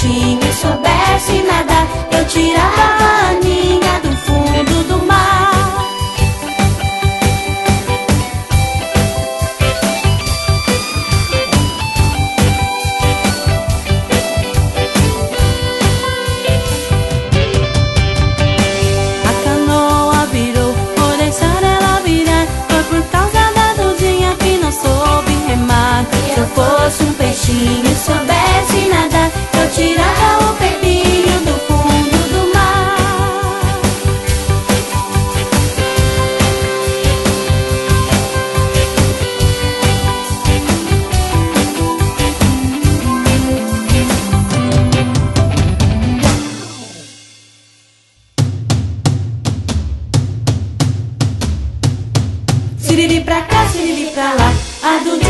peixinho soubesse nadar, eu tirava a Aninha do fundo do mar. A canoa virou, por deixar ela virar, foi por causa da Dudinha que não soube remar. Se eu fosse um peixinho e soubesse nadar, eu tirava o pepinho do fundo do mar. Siriri pra cá, siriri pra lá, a Dudu